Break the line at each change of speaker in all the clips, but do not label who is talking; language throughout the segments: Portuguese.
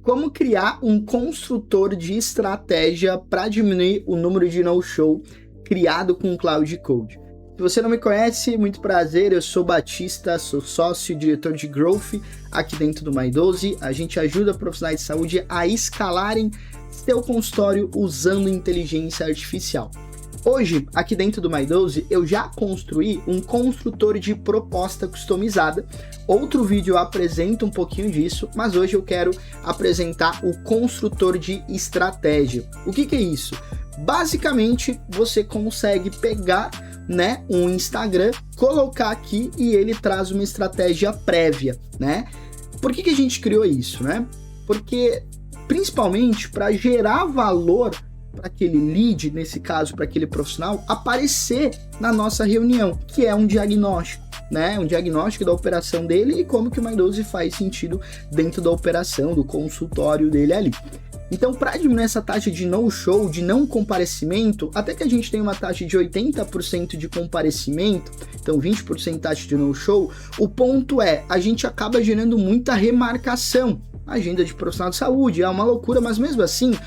Como criar um construtor de estratégia para diminuir o número de no-show criado com Cloud Code. Se você não me conhece, muito prazer, eu sou Batista, sou sócio e diretor de Growth aqui dentro do My12. A gente ajuda profissionais de saúde a escalarem seu consultório usando inteligência artificial. Hoje, aqui dentro do My12, eu já construí um construtor de proposta customizada. Outro vídeo eu apresento um pouquinho disso, mas hoje eu quero apresentar o construtor de estratégia. O que é isso? Basicamente, você consegue pegar, um Instagram, colocar aqui e ele traz uma estratégia prévia, Por que a gente criou isso, Porque, principalmente, para gerar valor para aquele lead, nesse caso, para aquele profissional, aparecer na nossa reunião, que é um diagnóstico, Um diagnóstico da operação dele e como que o My12 faz sentido dentro da operação, do consultório dele ali. Então, para diminuir essa taxa de no-show, de não comparecimento, até que a gente tem uma taxa de 80% de comparecimento, então 20% taxa de no-show, o ponto é, a gente acaba gerando muita remarcação. Agenda de profissional de saúde é uma loucura, mas mesmo assim,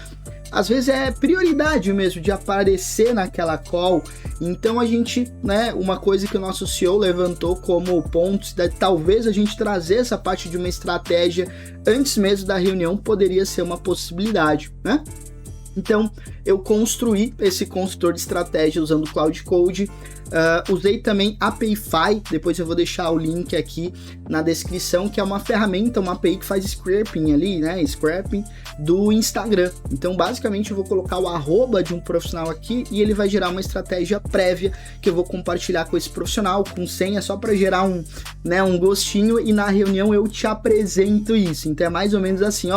às vezes é prioridade mesmo de aparecer naquela call. Então a gente, uma coisa que o nosso CEO levantou como ponto, talvez a gente trazer essa parte de uma estratégia antes mesmo da reunião poderia ser uma possibilidade, Então, eu construí esse consultor de estratégia usando Cloud Code, usei também Apify, depois eu vou deixar o link aqui na descrição, que é uma ferramenta, uma API que faz scraping ali, scraping do Instagram. Então, basicamente, eu vou colocar o arroba de um profissional aqui e ele vai gerar uma estratégia prévia que eu vou compartilhar com esse profissional, com senha, só para gerar um gostinho, e na reunião eu te apresento isso. Então, é mais ou menos assim,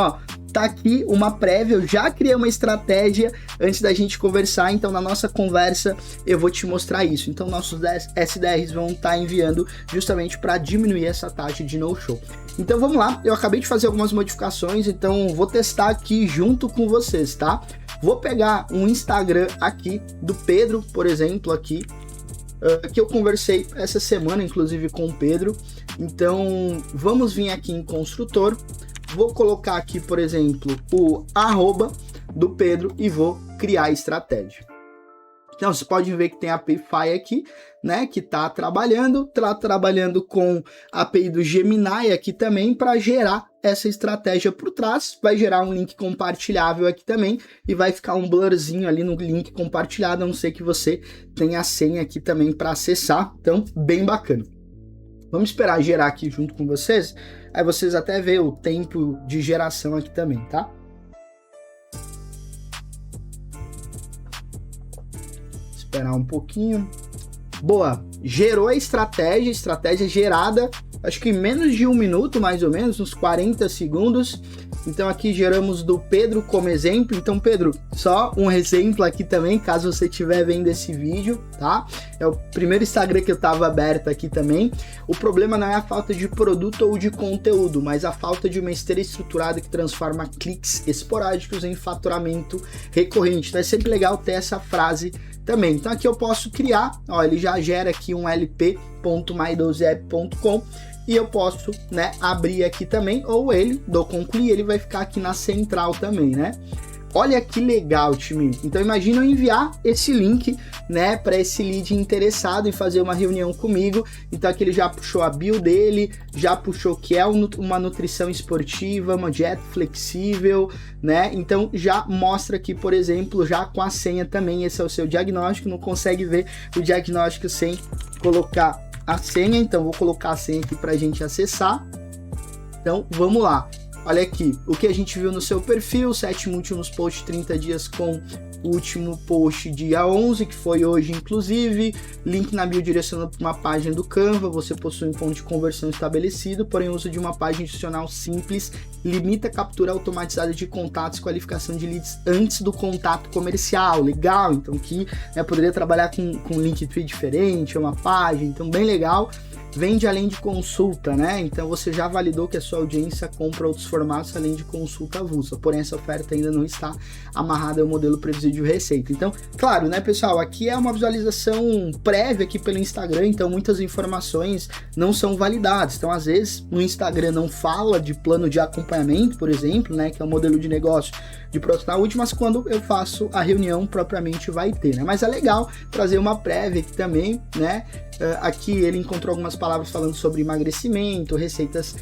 tá aqui uma prévia, eu já criei uma estratégia antes da gente conversar, então na nossa conversa eu vou te mostrar isso. Então nossos SDRs vão estar enviando justamente para diminuir essa taxa de no-show. Então vamos lá, eu acabei de fazer algumas modificações, então vou testar aqui junto com vocês, tá? Vou pegar um Instagram aqui do Pedro, por exemplo, aqui, que eu conversei essa semana, inclusive, com o Pedro. Então vamos vir aqui em construtor. Vou colocar aqui, por exemplo, o arroba do Pedro e vou criar a estratégia. Então, você pode ver que tem a Apify aqui, que tá trabalhando com a API do Gemini aqui também para gerar essa estratégia por trás. Vai gerar um link compartilhável aqui também e vai ficar um blurzinho ali no link compartilhado, a não ser que você tenha a senha aqui também para acessar. Então, bem bacana. Vamos esperar gerar aqui junto com vocês, aí vocês até veem o tempo de geração aqui também, tá? Esperar um pouquinho. Boa, gerou a estratégia gerada, acho que em menos de 1 minuto, mais ou menos, uns 40 segundos. Então aqui geramos do Pedro como exemplo. Então, Pedro, só um exemplo aqui também, caso você estiver vendo esse vídeo, tá? É o primeiro Instagram que eu estava aberto aqui também. O problema não é a falta de produto ou de conteúdo, mas a falta de uma esteira estruturada que transforma cliques esporádicos em faturamento recorrente. Então é sempre legal ter essa frase também. Então aqui eu posso criar, ele já gera aqui um lp.my12app.com e eu posso, abrir aqui também, ou dou concluir, ele vai ficar aqui na central também, Olha que legal, time. Então imagina eu enviar esse link, para esse lead interessado em fazer uma reunião comigo. Então aqui ele já puxou a bio dele, já puxou que é uma nutrição esportiva, uma dieta flexível, Então já mostra aqui, por exemplo, já com a senha também, esse é o seu diagnóstico, não consegue ver o diagnóstico sem colocar a senha, então vou colocar a senha aqui pra gente acessar. Então vamos lá. Olha aqui, o que a gente viu no seu perfil, 7 últimos posts, 30 dias com o último post dia 11, que foi hoje inclusive, link na bio direcionando para uma página do Canva, você possui um ponto de conversão estabelecido, porém o uso de uma página institucional simples, limita a captura automatizada de contatos e qualificação de leads antes do contato comercial, legal, então aqui poderia trabalhar com Linktree diferente, uma página, então bem legal. vende além de consulta, né? Então você já validou que a sua audiência compra outros formatos além de consulta avulsa, porém essa oferta ainda não está amarrada ao modelo previsível de receita. Então, claro, né, pessoal, aqui é uma visualização prévia aqui pelo Instagram, então muitas informações não são validadas. Então, às vezes, no Instagram não fala de plano de acompanhamento, por exemplo, né, que é o modelo de negócio de profissional útil, mas quando eu faço a reunião propriamente vai ter, né? Mas é legal trazer uma prévia aqui também, né? Aqui ele encontrou algumas palavras falando sobre emagrecimento, receitas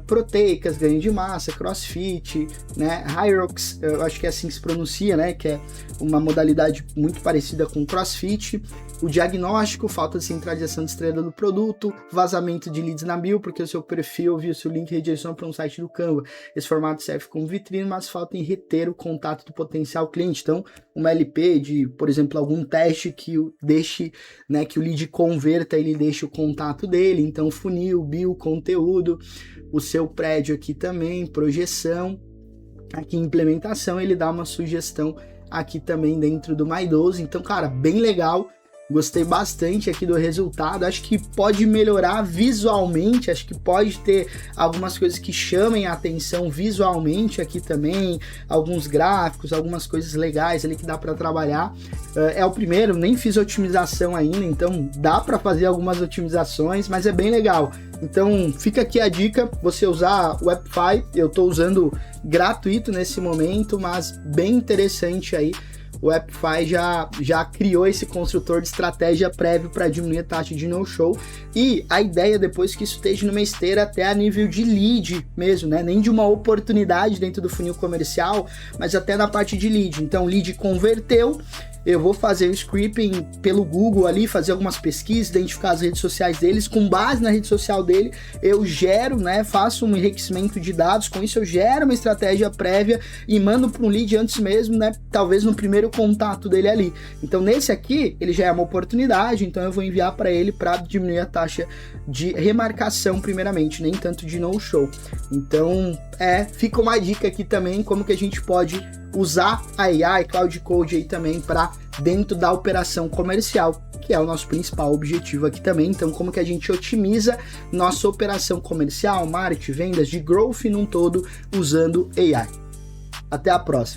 proteicas, ganho de massa, crossfit, né? Hyrox, eu acho que é assim que se pronuncia, né? Que é uma modalidade muito parecida com crossfit. O diagnóstico, falta de centralização de estrela do produto, vazamento de leads na bio, porque o seu perfil viu seu link redirecionou para um site do Canva. Esse formato serve como vitrine, mas falta em reter o contato do potencial cliente. Então, uma LP de, por exemplo, algum teste que deixe, né, que o lead converta, ele deixe o contato dele. Então, funil, bio, conteúdo, o seu prédio aqui também, projeção. Aqui implementação, ele dá uma sugestão aqui também dentro do My12. Então, cara, bem legal. Gostei bastante aqui do resultado, acho que pode melhorar visualmente, acho que pode ter algumas coisas que chamem a atenção visualmente aqui também, alguns gráficos, algumas coisas legais ali que dá para trabalhar. É o primeiro, nem fiz otimização ainda, então dá para fazer algumas otimizações, mas é bem legal. Então fica aqui a dica, você usar o Webfy, eu estou usando gratuito nesse momento, mas bem interessante aí. O Webfy já criou esse construtor de estratégia prévio para diminuir a taxa de no-show, e a ideia depois que isso esteja numa esteira até a nível de lead mesmo, né? Nem de uma oportunidade dentro do funil comercial, mas até na parte de lead. Então, lead converteu, eu vou fazer o scraping pelo Google ali, fazer algumas pesquisas, identificar as redes sociais deles, com base na rede social dele, eu gero, né, faço um enriquecimento de dados, com isso eu gero uma estratégia prévia e mando para um lead antes mesmo, né, talvez no primeiro contato dele ali. Então nesse aqui, ele já é uma oportunidade, então eu vou enviar para ele para diminuir a taxa de remarcação primeiramente, nem tanto de no-show. Então, fica uma dica aqui também, como que a gente pode usar a AI, Cloud Code aí também para dentro da operação comercial, que é o nosso principal objetivo aqui também. Então, como que a gente otimiza nossa operação comercial, marketing, vendas, de growth num todo usando AI. Até a próxima.